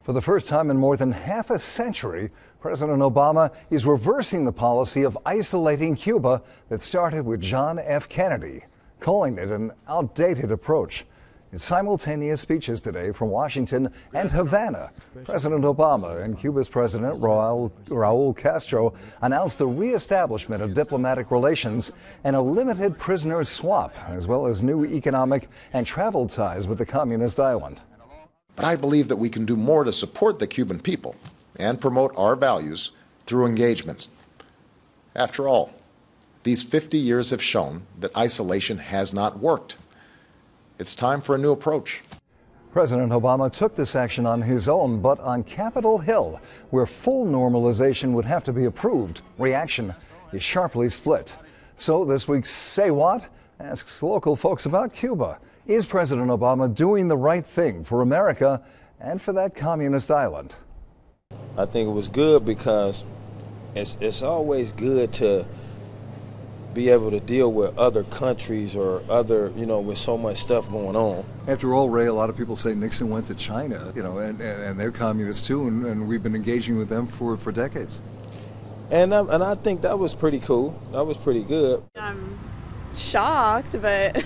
For the first time in more than half a century, President Obama is reversing the policy of isolating Cuba that started with John F. Kennedy, calling it an outdated approach. In simultaneous speeches today from Washington and Havana, President Obama and Cuba's President Raul Castro announced the reestablishment of diplomatic relations and a limited prisoner swap, as well as new economic and travel ties with the communist island. But I believe that we can do more to support the Cuban people and promote our values through engagement. After all, these 50 years have shown that isolation has not worked. It's time for a new approach. President Obama took this action on his own, but on Capitol Hill, where full normalization would have to be approved, reaction is sharply split. So this week's Say What asks local folks about Cuba. Is President Obama doing the right thing for America and for that communist island? I think it was good because it's always good to be able to deal with other countries or other, with so much stuff going on. After all, Ray, a lot of people say Nixon went to China, and they're communists too, and we've been engaging with them for decades. And I think that was pretty cool. That was pretty good. I'm shocked, but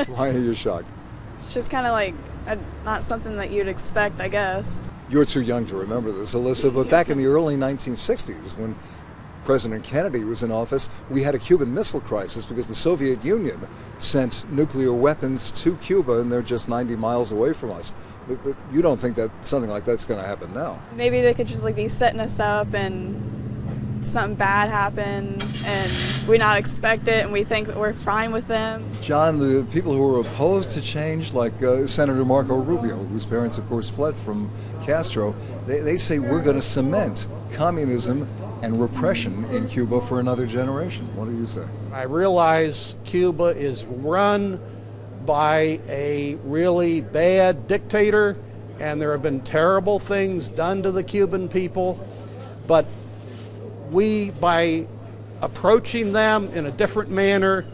Why are you shocked? it's just kind of like not something that you'd expect, I guess. You're too young to remember this, Alyssa, but back in the early 1960s, when President Kennedy was in office, we had a Cuban Missile Crisis because the Soviet Union sent nuclear weapons to Cuba, and they're just 90 miles away from us. But you don't think that something like that's going to happen now? Maybe they could just be setting us up and something bad happen and we not expect it and we think that we're fine with them. John, the people who are opposed to change, like Senator Marco Rubio, whose parents, of course, fled from Castro, they say we're going to cement communism and repression in Cuba for another generation. What do you say? I realize Cuba is run by a really bad dictator, and there have been terrible things done to the Cuban people, but we, by approaching them in a different manner,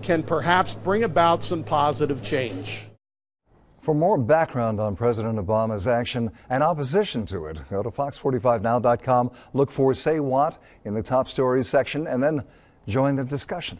can perhaps bring about some positive change. For more background on President Obama's action and opposition to it, go to fox45now.com, look for Say What in the top stories section, and then join the discussion.